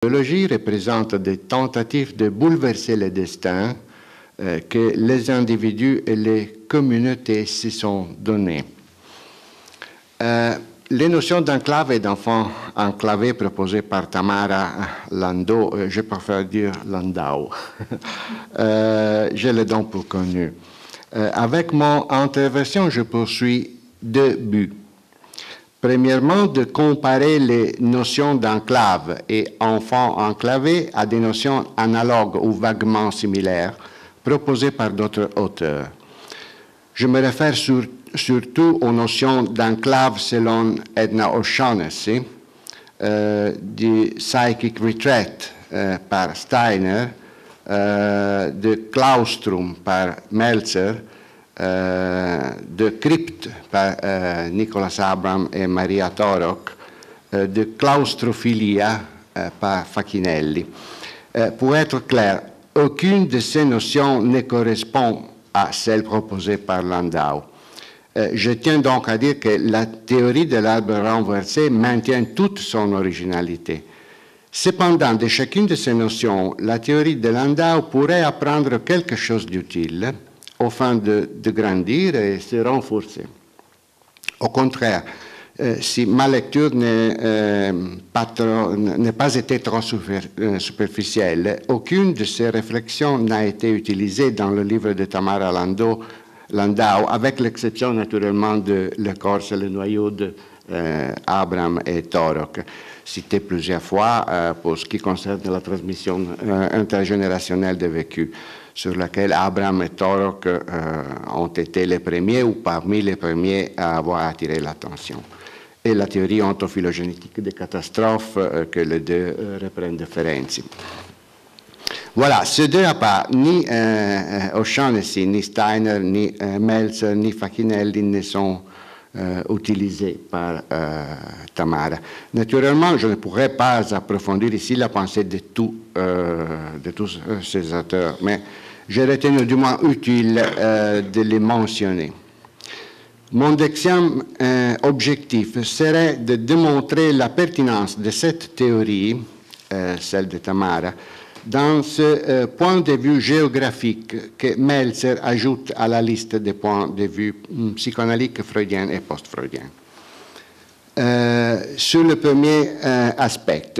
L'idéologie représente des tentatives de bouleverser le destin que les individus et les communautés se sont donnés. Les notions d'enclave et d'enfants enclavés proposées par Tamara Landau, je préfère dire Landau, je les donne pour connues. Avec mon intervention, je poursuis deux buts. Premièrement, de comparer les notions d'enclave et enfants enclavés à des notions analogues ou vaguement similaires proposées par d'autres auteurs. Je me réfère surtout aux notions d'enclave selon Edna O'Shaughnessy, du Psychic Retreat par Steiner, de Claustrum par Meltzer, de Crypte par Nicholas Abram et Maria Torok, de Claustrophilia par Facchinelli. Pour être clair, aucune de ces notions ne correspond à celle proposée par Landau. Je tiens donc à dire que la théorie de l'arbre renversé maintient toute son originalité. Cependant, de chacune de ces notions, la théorie de Landau pourrait apprendre quelque chose d'utile, au fin de grandir et se renforcer. Au contraire, si ma lecture n'a pas été trop superficielle, aucune de ces réflexions n'a été utilisée dans le livre de Tamara Landau, avec l'exception naturellement de l'écorce et le noyau de Abram et Torok, cité plusieurs fois pour ce qui concerne la transmission intergénérationnelle des vécus, sur laquelle Abram et Torok ont été les premiers ou parmi les premiers à avoir attiré l'attention. Et la théorie ontophylogénétique des catastrophes que les deux reprennent de Ferenczi. Voilà, ces deux à part, ni O'Shaughnessy, ni Steiner, ni Meltzer, ni Facchinelli ne sont utilisés par Tamara. Naturellement, je ne pourrais pas approfondir ici la pensée de tous ces auteurs, mais j'ai retenu du moins utile de les mentionner. Mon deuxième objectif serait de démontrer la pertinence de cette théorie, celle de Tamara, dans ce point de vue géographique que Meltzer ajoute à la liste des points de vue psychanalytiques freudiens et post-freudiens. Sur le premier aspect,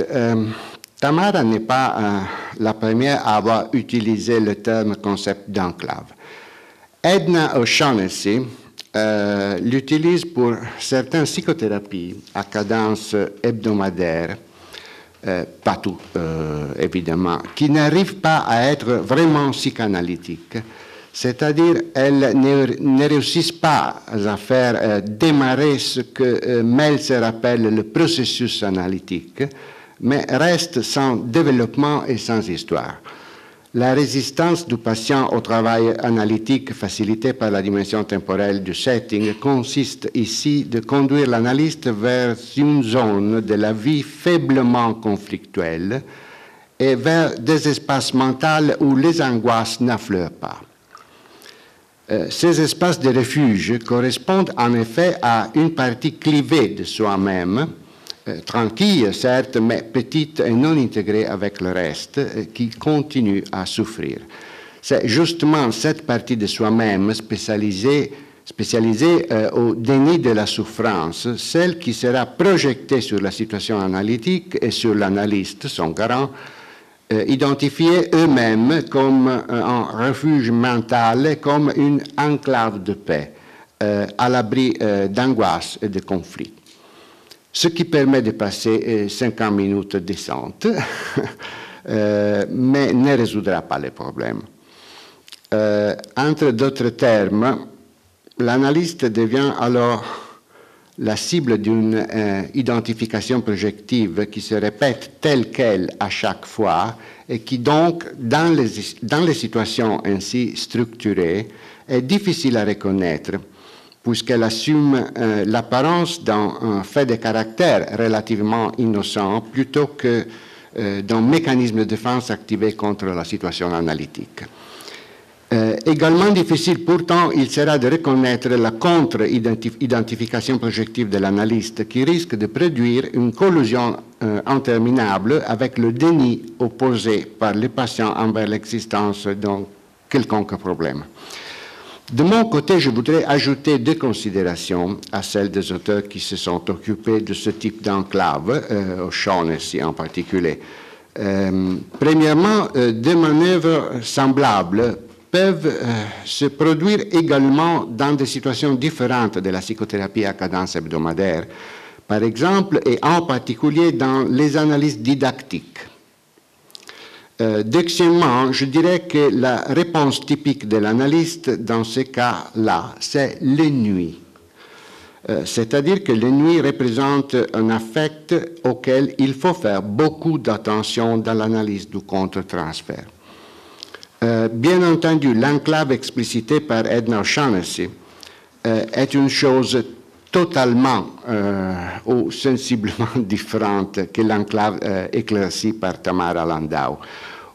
Tamara n'est pas la première à avoir utilisé le terme concept d'enclave. Edna O'Shaughnessy l'utilise pour certaines psychothérapies à cadence hebdomadaire, pas tout évidemment, qui n'arrivent pas à être vraiment psychanalytiques, c'est-à-dire elles ne réussissent pas à faire démarrer ce que Meltzer appelle le processus analytique, mais restent sans développement et sans histoire. La résistance du patient au travail analytique facilité par la dimension temporelle du setting consiste ici de conduire l'analyste vers une zone de la vie faiblement conflictuelle et vers des espaces mentaux où les angoisses n'affleurent pas. Ces espaces de refuge correspondent en effet à une partie clivée de soi-même, tranquille certes, mais petite et non intégrée avec le reste, qui continue à souffrir. C'est justement cette partie de soi-même spécialisée au déni de la souffrance, celle qui sera projetée sur la situation analytique et sur l'analyste, son garant, identifiés eux-mêmes comme un refuge mental et comme une enclave de paix, à l'abri d'angoisse et de conflits. Ce qui permet de passer 50 minutes décentes, mais ne résoudra pas les problèmes. Entre d'autres termes, l'analyste devient alors la cible d'une identification projective qui se répète telle qu'elle à chaque fois et qui donc, dans les situations ainsi structurées, est difficile à reconnaître, puisqu'elle assume l'apparence d'un fait de caractère relativement innocent plutôt que d'un mécanisme de défense activé contre la situation analytique. Également difficile, pourtant, il sera de reconnaître la contre-identification projective de l'analyste qui risque de produire une collusion interminable avec le déni opposé par les patients envers l'existence d'un quelconque problème. De mon côté, je voudrais ajouter deux considérations à celles des auteurs qui se sont occupés de ce type d'enclave, O'Shaughnessy en particulier. Premièrement, des manœuvres semblables peuvent se produire également dans des situations différentes de la psychothérapie à cadence hebdomadaire, par exemple, et en particulier dans les analyses didactiques. Deuxièmement, je dirais que la réponse typique de l'analyste dans ces cas-là, c'est les nuits. C'est-à-dire que les nuits représentent un affect auquel il faut faire beaucoup d'attention dans l'analyse du contre-transfert. Bien entendu, l'enclave explicitée par Edna O'Shaughnessy est une chose totalement ou sensiblement différente que l'enclave éclaircie par Tamara Landau,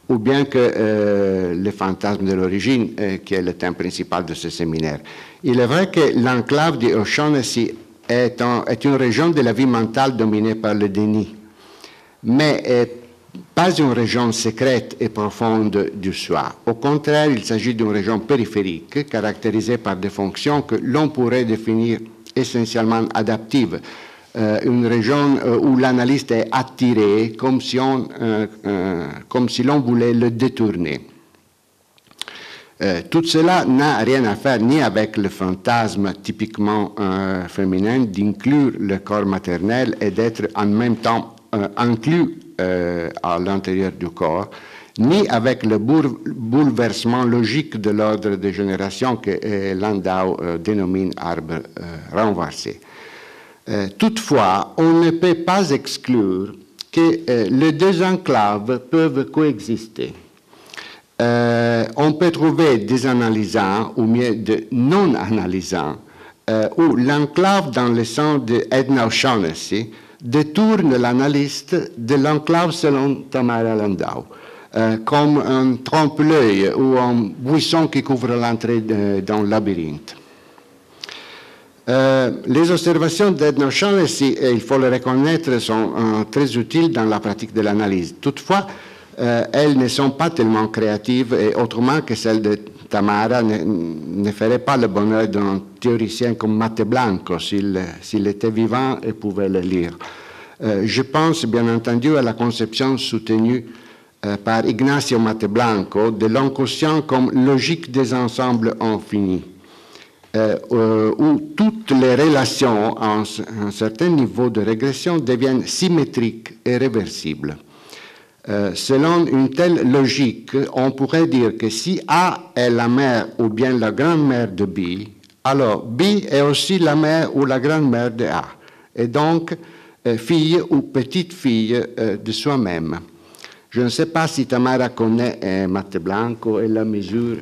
ou bien que le fantasme de l'origine, qui est le thème principal de ce séminaire. Il est vrai que l'enclave de O'Shaughnessy est une région de la vie mentale dominée par le déni, mais pas une région secrète et profonde du soi. Au contraire, il s'agit d'une région périphérique, caractérisée par des fonctions que l'on pourrait définir essentiellement adaptives. Une région où l'analyste est attiré comme si l'on voulait le détourner. Tout cela n'a rien à faire ni avec le fantasme typiquement féminin d'inclure le corps maternel et d'être en même temps inclus à l'intérieur du corps, ni avec le bouleversement logique de l'ordre de génération que Landau dénomine arbre renversé. Toutefois, on ne peut pas exclure que les deux enclaves peuvent coexister. On peut trouver des analysants ou mieux de non-analysants où l'enclave dans le sens de Edna O'Shaughnessy détourne l'analyste de l'enclave selon Tamara Landau, comme un trompe-l'œil ou un buisson qui couvre l'entrée dans le labyrinthe. Les observations d'Edna O'Shaughnessy, il faut le reconnaître, sont très utiles dans la pratique de l'analyse. Toutefois, elles ne sont pas tellement créatives et autrement que celles de Tamara ne ferait pas le bonheur d'un théoricien comme Matte Blanco s'il était vivant et pouvait le lire. Je pense bien entendu à la conception soutenue par Ignacio Matte Blanco de l'inconscient comme logique des ensembles infinis, où toutes les relations à un certain niveau de régression deviennent symétriques et réversibles. Selon une telle logique, on pourrait dire que si A est la mère ou bien la grand-mère de B, alors B est aussi la mère ou la grand-mère de A, et donc fille ou petite-fille de soi-même. Je ne sais pas si Tamara connaît Matte Blanco et la mesure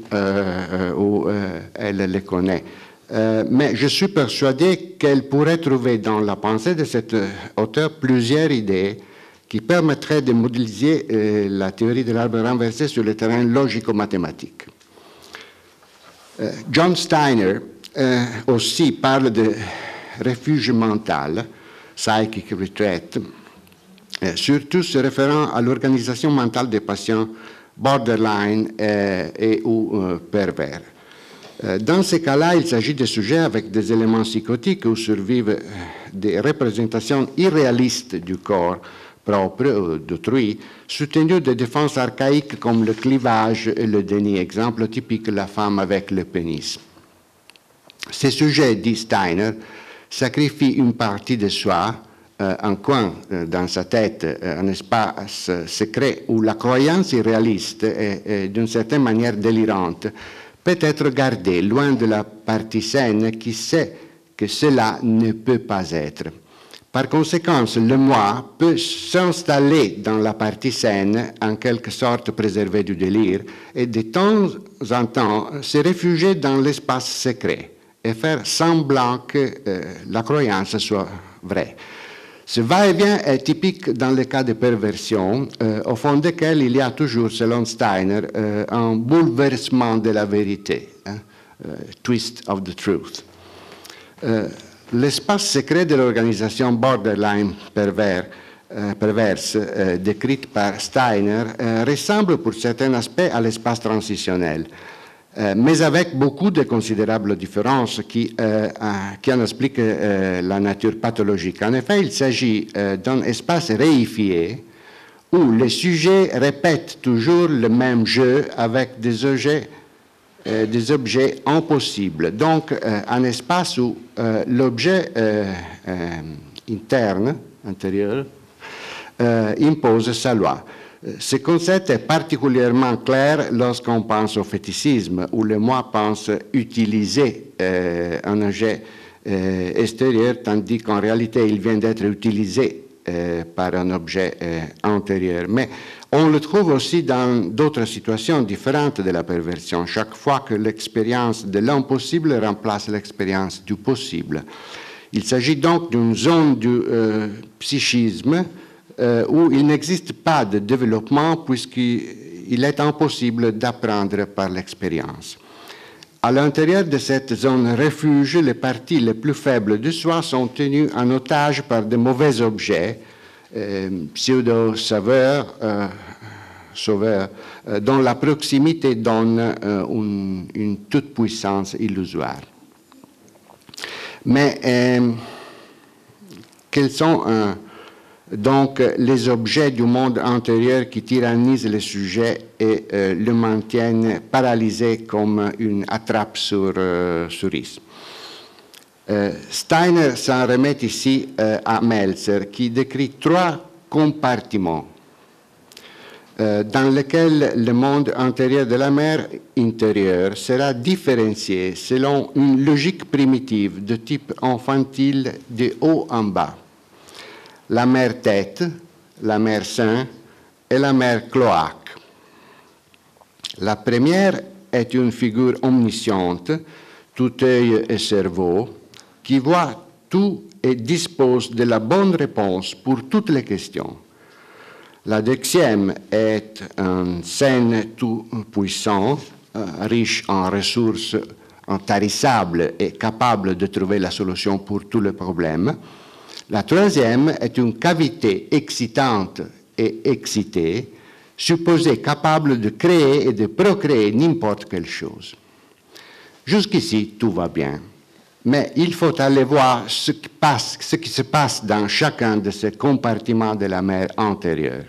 où elle le connaît, mais je suis persuadé qu'elle pourrait trouver dans la pensée de cet auteur plusieurs idées qui permettrait de modéliser la théorie de l'arbre renversé sur le terrain logico-mathématique. John Steiner aussi parle de refuge mental, psychic retreat, surtout se référant à l'organisation mentale des patients borderline et ou pervers. Dans ces cas-là, il s'agit de sujets avec des éléments psychotiques où survivent des représentations irréalistes du corps propre d'autrui, soutenu de défenses archaïques comme le clivage et le déni, exemple typique la femme avec le pénis. Ces sujets, dit Steiner, sacrifient une partie de soi, un coin dans sa tête, un espace secret où la croyance irréaliste et d'une certaine manière délirante peut être gardée loin de la partie saine qui sait que cela ne peut pas être. Par conséquent, le moi peut s'installer dans la partie saine, en quelque sorte préservé du délire, et de temps en temps se réfugier dans l'espace secret et faire semblant que la croyance soit vraie. Ce va-et-vient est typique dans les cas de perversion, au fond desquels il y a toujours, selon Steiner, un bouleversement de la vérité, twist of the truth. L'espace secret de l'organisation borderline perverse décrite par Steiner ressemble pour certains aspects à l'espace transitionnel, mais avec beaucoup de considérables différences qui en expliquent la nature pathologique. En effet, il s'agit d'un espace réifié où les sujets répètent toujours le même jeu avec des objets impossibles. Donc, un espace où l'objet intérieur, impose sa loi. Ce concept est particulièrement clair lorsqu'on pense au fétichisme, où le moi pense utiliser un objet extérieur, tandis qu'en réalité, il vient d'être utilisé par un objet antérieur. Mais on le trouve aussi dans d'autres situations différentes de la perversion, chaque fois que l'expérience de l'impossible remplace l'expérience du possible. Il s'agit donc d'une zone du psychisme où il n'existe pas de développement puisqu'il est impossible d'apprendre par l'expérience. À l'intérieur de cette zone refuge, les parties les plus faibles de soi sont tenues en otage par de mauvais objets, pseudo-sauveurs, dont la proximité donne une toute-puissance illusoire. Mais quels sont donc les objets du monde antérieur qui tyrannisent le sujet et le maintiennent paralysé comme une attrape sur souris? Steiner s'en remet ici à Meltzer, qui décrit 3 compartiments dans lesquels le monde intérieur de la mer intérieure sera différencié selon une logique primitive de type infantile de haut en bas. La mer tête, la mer sein et la mer cloaque. La première est une figure omnisciente, tout œil et cerveau, qui voit tout et dispose de la bonne réponse pour toutes les questions. La deuxième est un Seine tout-puissant, riche en ressources intarissables et capable de trouver la solution pour tous les problèmes. La troisième est une cavité excitante et excitée, supposée capable de créer et de procréer n'importe quelle chose. Jusqu'ici, tout va bien. Mais il faut aller voir ce qui se passe dans chacun de ces compartiments de la mer antérieure.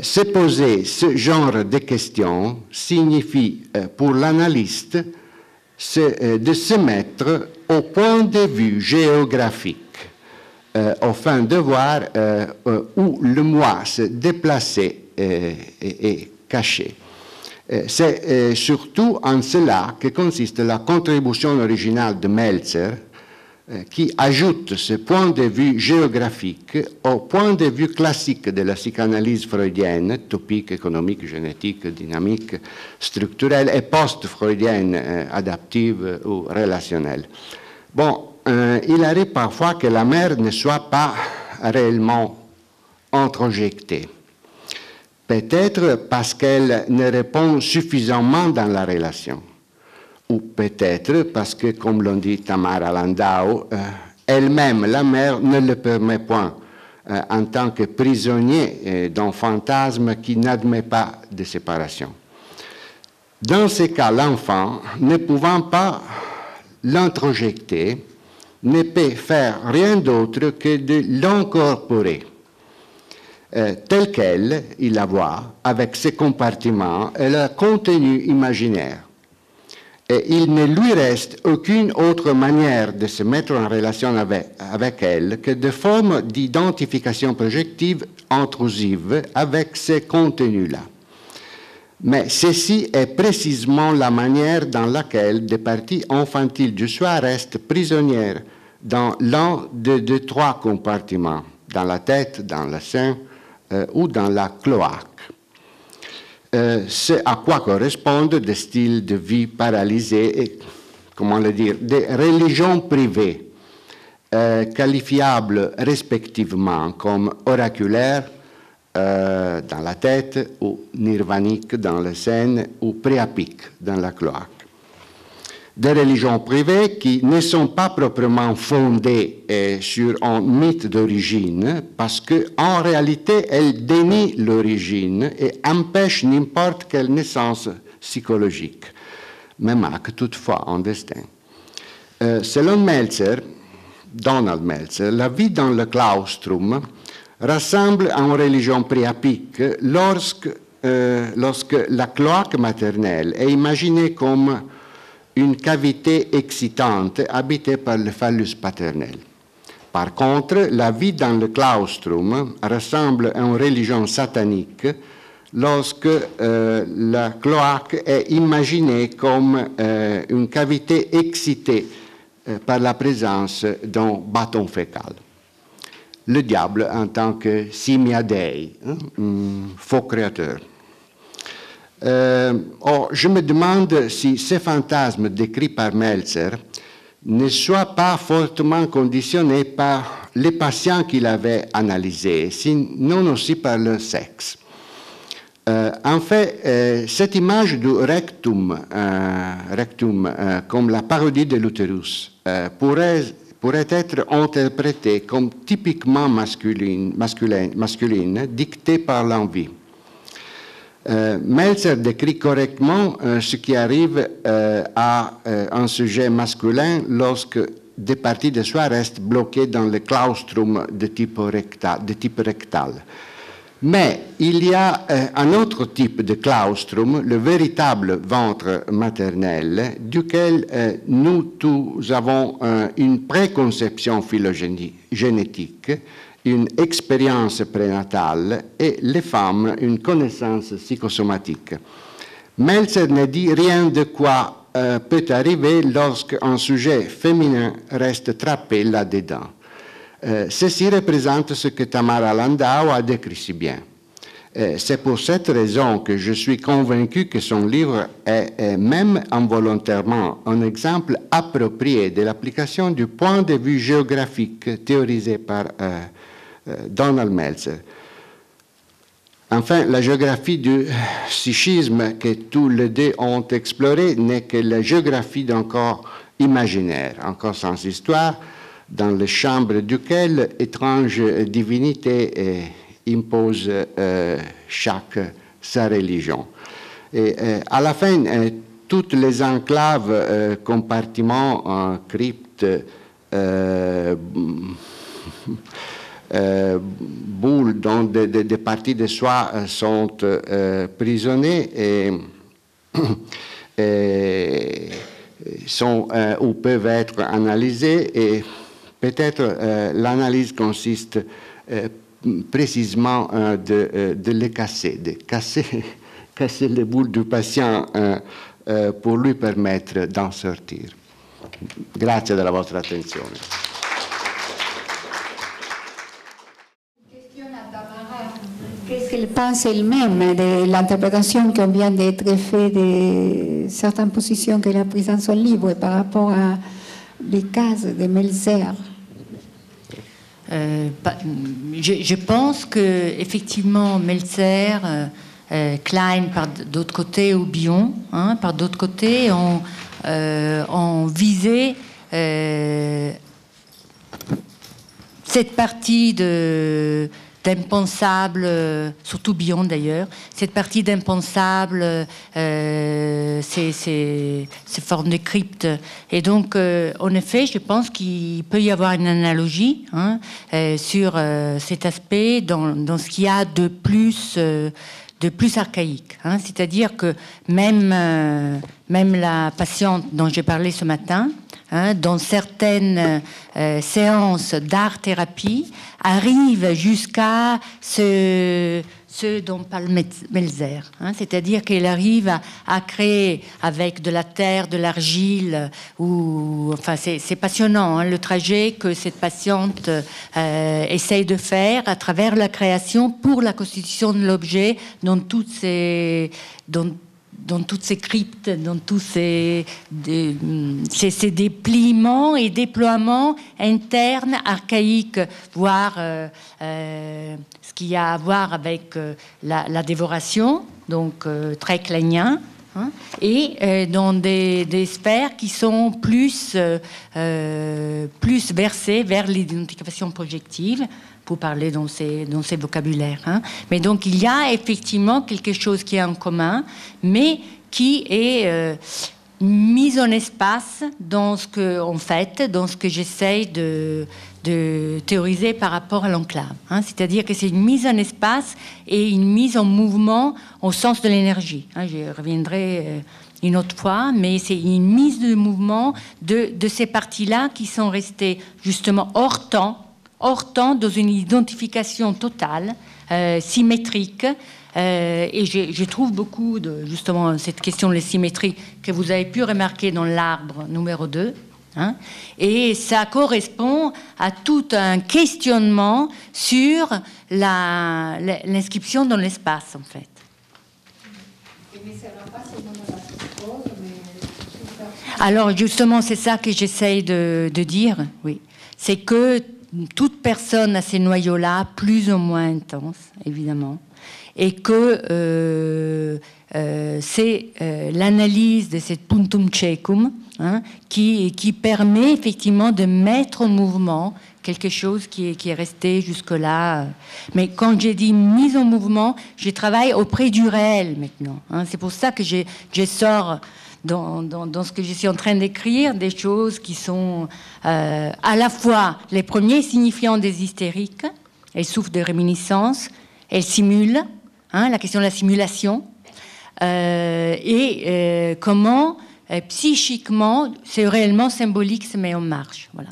Se poser ce genre de questions signifie pour l'analyste de se mettre au point de vue géographique, afin de voir où le moi se déplaçait et caché. C'est surtout en cela que consiste la contribution originale de Meltzer, qui ajoute ce point de vue géographique au point de vue classique de la psychanalyse freudienne, topique, économique, génétique, dynamique, structurelle et post-freudienne, adaptive ou relationnelle. Bon, il arrive parfois que la mer ne soit pas réellement introjectée. Peut-être parce qu'elle ne répond suffisamment dans la relation. Ou peut-être parce que, comme l'on dit Tamara Landau, elle-même, la mère, ne le permet point en tant que prisonnier d'un fantasme qui n'admet pas de séparation. Dans ces cas, l'enfant, ne pouvant pas l'introjecter, ne peut faire rien d'autre que de l'incorporer. Telle qu'elle, il la voit, avec ses compartiments et leur contenu imaginaire. Et il ne lui reste aucune autre manière de se mettre en relation avec elle que de formes d'identification projective intrusive avec ces contenus-là. Mais ceci est précisément la manière dans laquelle des parties infantiles du soi restent prisonnières dans l'un des 3 compartiments, dans la tête, dans le sein ou dans la cloaque. C'est à quoi correspondent des styles de vie paralysés et, comment le dire, des religions privées, qualifiables respectivement comme oraculaires dans la tête, ou nirvaniques dans le sein, ou priapiques dans la cloaque. Des religions privées qui ne sont pas proprement fondées sur un mythe d'origine, parce qu'en réalité, elles dénient l'origine et empêchent n'importe quelle naissance psychologique, mais marquent toutefois un destin. Selon Meltzer, Donald Meltzer, la vie dans le claustrum ressemble à une religion priapique lorsque la cloaque maternelle est imaginée comme une cavité excitante habitée par le phallus paternel. Par contre, la vie dans le claustrum ressemble à une religion satanique lorsque la cloaque est imaginée comme une cavité excitée par la présence d'un bâton fécal. Le diable en tant que simia dei, faux créateur. Je me demande si ces fantasmes décrits par Meltzer ne soient pas fortement conditionnés par les patients qu'il avait analysés, sinon aussi par le sexe. En fait, cette image du rectum comme la parodie de l'utérus pourrait être interprétée comme typiquement masculine, dictée par l'envie. Meltzer décrit correctement ce qui arrive à un sujet masculin lorsque des parties de soi restent bloquées dans le claustrum de type rectal. Mais il y a un autre type de claustrum, le véritable ventre maternel, duquel nous tous avons une préconception phylogénétique, une expérience prénatale et les femmes une connaissance psychosomatique. Meltzer ne dit rien de quoi peut arriver lorsqu'un sujet féminin reste trappé là-dedans. Ceci représente ce que Tamara Landau a décrit si bien. C'est pour cette raison que je suis convaincu que son livre est même involontairement un exemple approprié de l'application du point de vue géographique théorisé par Donald Meltzer. Enfin, la géographie du psychisme que tous les deux ont exploré n'est que la géographie d'un corps imaginaire, un corps sans histoire, dans les chambres duquel étrange divinité impose chaque sa religion. Et à la fin, toutes les enclaves, compartiments, cryptes, boules dont des parties de soi sont prisonnées et sont ou peuvent être analysées, et peut-être l'analyse consiste précisément de les casser, casser les boules du patient pour lui permettre d'en sortir. Grazie della vostra attenzione. Qu'est-ce qu'elle pense elle-même de l'interprétation qu'on vient d'être faite de certaines positions qu'elle a prises dans son livre par rapport à les cases de Meltzer? Je pense que effectivement Meltzer, Klein par d'autre côté, ou Bion, par d'autre côté, ont visé cette partie d'impensable, surtout Bion d'ailleurs, cette partie d'impensable, ces formes de crypte. Et donc, en effet, je pense qu'il peut y avoir une analogie sur cet aspect dans ce qu'il y a de plus archaïque. C'est-à-dire que même la patiente dont j'ai parlé ce matin, dans certaines séances d'art-thérapie, arrive jusqu'à ce dont parle Meltzer. C'est-à-dire qu'elle arrive à créer avec de la terre, de l'argile, enfin, c'est passionnant, le trajet que cette patiente essaye de faire à travers la création pour la constitution de l'objet dans toutes ces dans toutes ces cryptes, dans tous ces dépliements et déploiements internes, archaïques, voire ce qu'il y a à voir avec la dévoration, donc très kleinien, hein, et dans des sphères qui sont plus versées vers l'identification projective, pour parler dans ces vocabulaires. Hein. Mais donc, il y a effectivement quelque chose qui est en commun, mais qui est mis en espace dans ce que, en fait, dans ce que j'essaye de théoriser par rapport à l'enclave. Hein. C'est-à-dire que c'est une mise en espace et une mise en mouvement au sens de l'énergie. Hein. Je reviendrai une autre fois, mais c'est une mise de mouvement de ces parties-là qui sont restées justement hors temps, dans une identification totale, symétrique. Et je trouve beaucoup de, justement, cette question de la symétrie que vous avez pu remarquer dans l'arbre numéro 2. Hein, et ça correspond à tout un questionnement sur l'inscription dans l'espace, en fait. Alors, justement, c'est ça que j'essaye de dire, oui. C'est que toute personne a ces noyaux-là, plus ou moins intenses, évidemment, et que c'est l'analyse de cette puntum cecum, hein, qui permet effectivement de mettre en mouvement quelque chose qui est resté jusque-là. Mais quand j'ai dit mise en mouvement, je travaille auprès du réel maintenant. Hein. C'est pour ça que je sors dans ce que je suis en train d'écrire, des choses qui sont à la fois les premiers signifiants des hystériques, elles souffrent de réminiscence, elles simulent, hein, la question de la simulation, et comment psychiquement, c'est réellement symbolique, se met en marche. Voilà.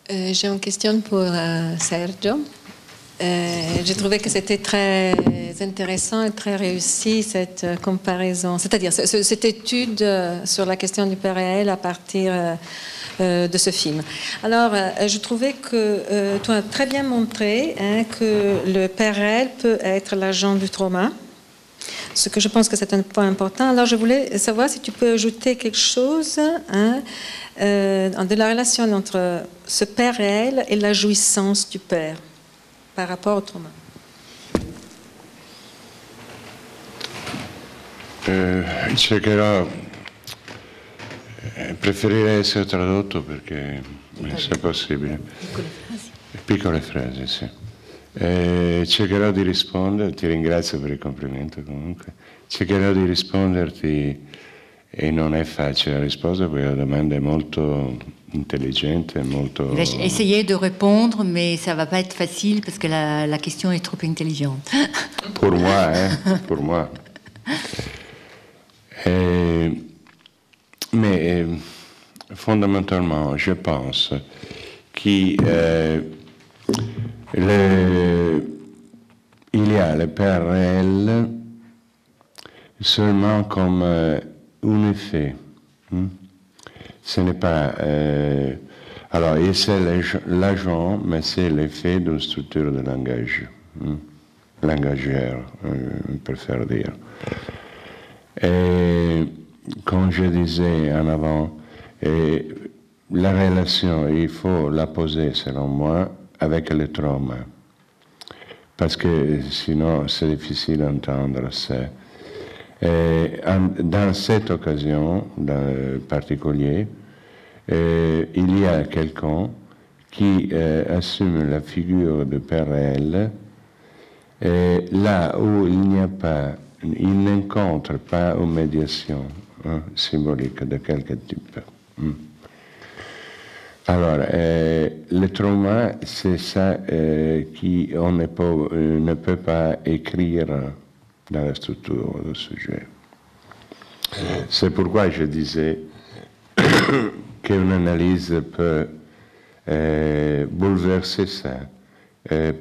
J'ai une question pour Sergio. J'ai trouvé que c'était très intéressant et très réussi cette comparaison, c'est-à-dire cette étude sur la question du père réel à partir de ce film. Alors, je trouvais que tu as très bien montré, hein, que le père réel peut être l'agent du trauma, ce que je pense que c'est un point important. Alors, je voulais savoir si tu peux ajouter quelque chose, hein, de la relation entre ce père réel et la jouissance du père par rapport au trauma. Cercherò, preferirei essere tradotto perché se è possibile. Piccole frasi, sì. Cercherò di rispondere, ti ringrazio per il complimento comunque, cercherò di risponderti e non è facile la risposta perché la domanda è molto intelligente, molto... Je vais essayer de répondre, mais ça ne va pas être facile parce que la question est trop intelligente. Pour moi, pour moi. Mais fondamentalement, je pense qu'il il y a le père réel seulement comme un effet. Ce n'est pas... alors, c'est l'agent, mais c'est l'effet d'une structure de langage. Langagière, on préfère dire. Et comme je disais en avant, la relation, il faut la poser, selon moi, avec le trauma. Parce que sinon, c'est difficile d'entendre ça. Dans cette occasion particulière, il y a quelqu'un qui assume la figure de père réel, là où il n'encontre pas une médiation symbolique de quelque type. Alors, le trauma, c'est ça qu'on ne peut pas écrire dans la structure du sujet. C'est pourquoi je disais qu'une analyse peut bouleverser ça,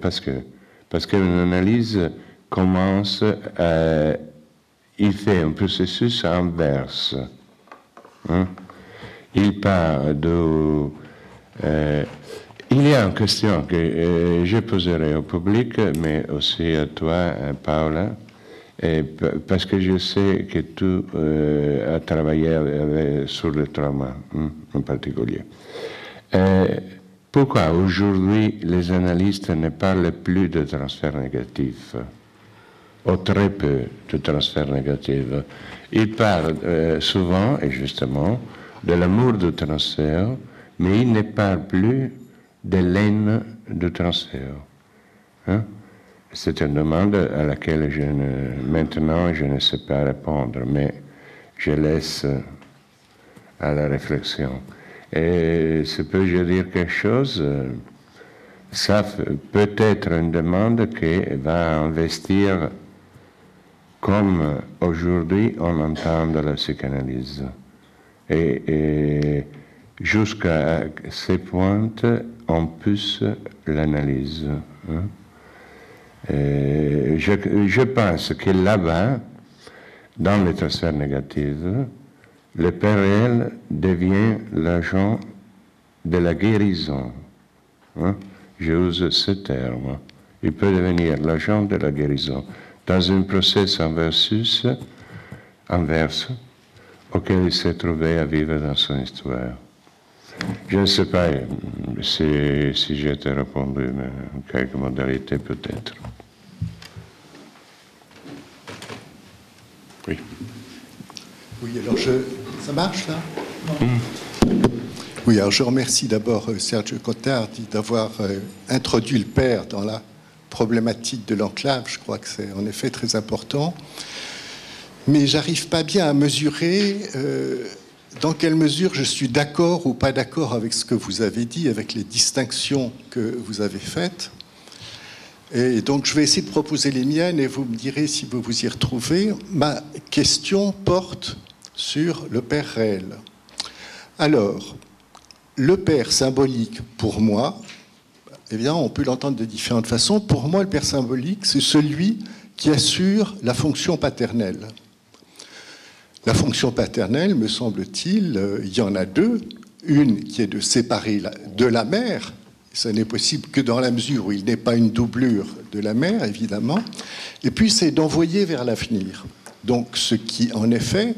parce qu'une analyse commence, il fait un processus inverse. Hein? Il part de... il y a une question que je poserai au public, mais aussi à toi, Paola, Parce que je sais que tu as travaillé sur le trauma en particulier. Pourquoi aujourd'hui les analystes ne parlent plus de transfert négatif, ou très peu de transfert négatif? Ils parlent souvent, et justement, de l'amour du transfert, mais ils ne parlent plus de l'haine du transfert. Hein? C'est une demande à laquelle maintenant je ne sais pas répondre, mais je laisse à la réflexion. Et peux-je dire quelque chose? Ça peut être une demande qui va investir comme aujourd'hui on entend de la psychanalyse. Et jusqu'à ces points, on pousse l'analyse. Hein? Je pense que là-bas, dans les transferts négatifs, le père réel devient l'agent de la guérison. Hein? J'use ce terme. Il peut devenir l'agent de la guérison dans un processus inverse auquel il s'est trouvé à vivre dans son histoire. Je ne sais pas si j'ai été répondu, mais en quelques modalités peut-être. Oui. Oui, alors ça marche là? Oui, alors je remercie d'abord Sergio Cottardi d'avoir introduit le père dans la problématique de l'enclave. Je crois que c'est en effet très important. Mais j'arrive pas bien à mesurer dans quelle mesure je suis d'accord ou pas d'accord avec ce que vous avez dit, avec les distinctions que vous avez faites. Et donc je vais essayer de proposer les miennes et vous me direz si vous vous y retrouvez. Ma question porte sur le père réel. Alors, le père symbolique, pour moi, eh bien, on peut l'entendre de différentes façons. Pour moi, le père symbolique, c'est celui qui assure la fonction paternelle. La fonction paternelle, me semble-t-il, il y en a deux. Une qui est de séparer de la mère. Ça n'est possible que dans la mesure où il n'est pas une doublure de la mère, évidemment. Et puis, c'est d'envoyer vers l'avenir. Donc, ce qui, en effet,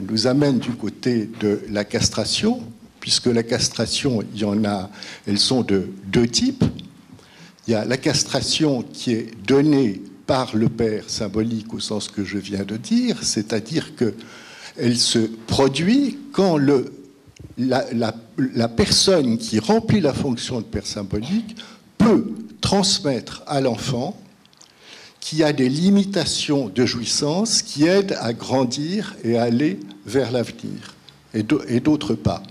nous amène du côté de la castration, puisque la castration, il y en a, elles sont de deux types. Il y a la castration qui est donnée par le père symbolique au sens que je viens de dire, c'est-à-dire qu'elle se produit quand la personne qui remplit la fonction de père symbolique peut transmettre à l'enfant qui a des limitations de jouissance qui aident à grandir et à aller vers l'avenir, et d'autres pas.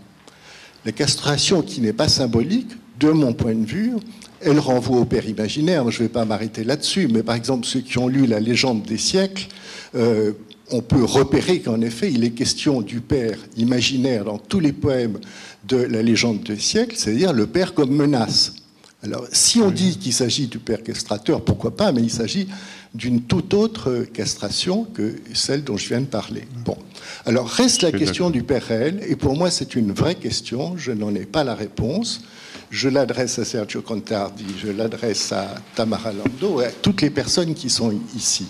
La castration qui n'est pas symbolique, de mon point de vue, elle renvoie au père imaginaire. Je ne vais pas m'arrêter là-dessus, mais par exemple, ceux qui ont lu La légende des siècles, on peut repérer qu'en effet, il est question du père imaginaire dans tous les poèmes de La légende des siècles, c'est-à-dire le père comme menace. Alors, si on dit qu'il s'agit du père castrateur, pourquoi pas, mais il s'agit d'une toute autre castration que celle dont je viens de parler. Bon. Alors, reste la question du père réel, et pour moi, c'est une vraie question, je n'en ai pas la réponse. Je l'adresse à Sergio Contardi, je l'adresse à Tamara Lando, et à toutes les personnes qui sont ici.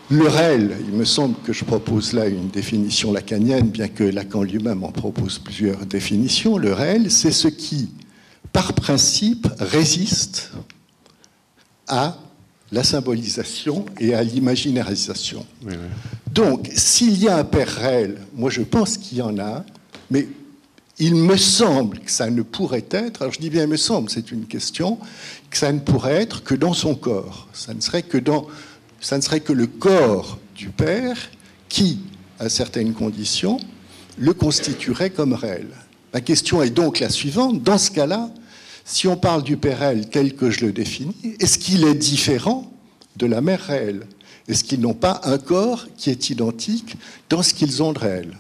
Le réel, il me semble que je propose là une définition lacanienne, bien que Lacan lui-même en propose plusieurs définitions. Le réel, c'est ce qui, par principe, résiste à la symbolisation et à l'imaginarisation. Oui, oui. Donc, s'il y a un père réel, moi je pense qu'il y en a, mais il me semble que ça ne pourrait être, alors je dis bien il me semble, c'est une question, que ça ne pourrait être que dans son corps. Ça ne serait que le corps du père qui, à certaines conditions, le constituerait comme réel. Ma question est donc la suivante. Dans ce cas-là, si on parle du père réel tel que je le définis, est-ce qu'il est différent de la mère réelle? Est-ce qu'ils n'ont pas un corps qui est identique dans ce qu'ils ont de réel?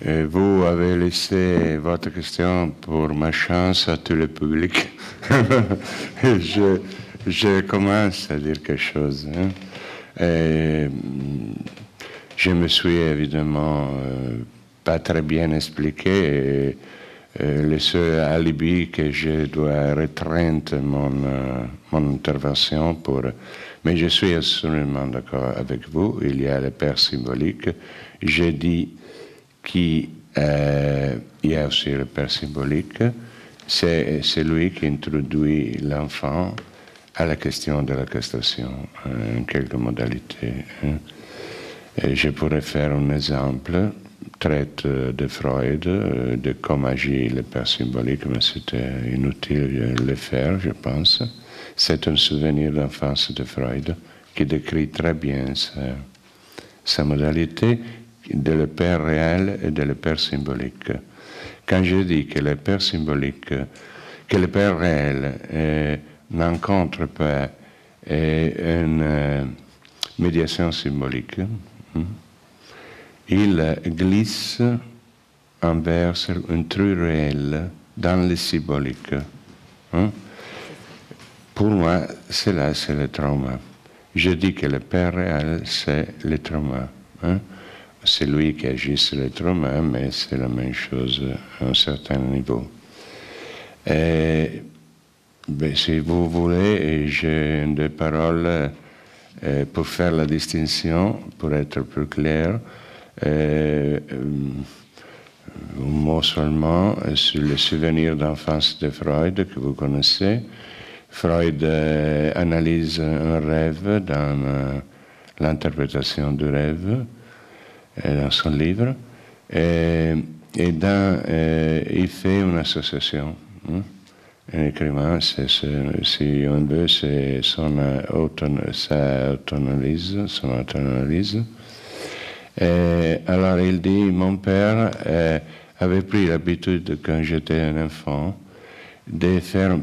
Et vous avez laissé votre question pour ma chance à tout le public. je commence à dire quelque chose. Hein. Je me suis évidemment pas très bien expliqué. le seul alibi que je dois restreindre mon intervention pour... Mais je suis absolument d'accord avec vous, il y a le père symbolique. J'ai dit qu'il y a aussi le père symbolique, c'est celui qui introduit l'enfant à la question de la castration, en quelques modalités. Et je pourrais faire un exemple, traite de Freud, de comment agit le père symbolique, mais c'était inutile de le faire, je pense. C'est un souvenir d'enfance de Freud qui décrit très bien sa modalité de le père réel et de le père symbolique. Quand je dis que le père symbolique, que le père réel n'encontre pas une médiation symbolique, il glisse envers un truc réel dans le symbolique. Pour moi, cela, c'est le trauma. Je dis que le père réel, c'est le trauma. C'est lui qui agit sur le trauma, mais c'est la même chose à un certain niveau. Et, si vous voulez, j'ai des paroles pour faire la distinction, pour être plus clair. Un mot seulement sur le souvenir d'enfance de Freud que vous connaissez. Freud analyse un rêve dans l'interprétation du rêve, dans son livre, et il fait une association. Un écrivain, si on veut, c'est sa auto-analyse, son auto-analyse. Alors il dit, mon père avait pris l'habitude, quand j'étais un enfant, de faire un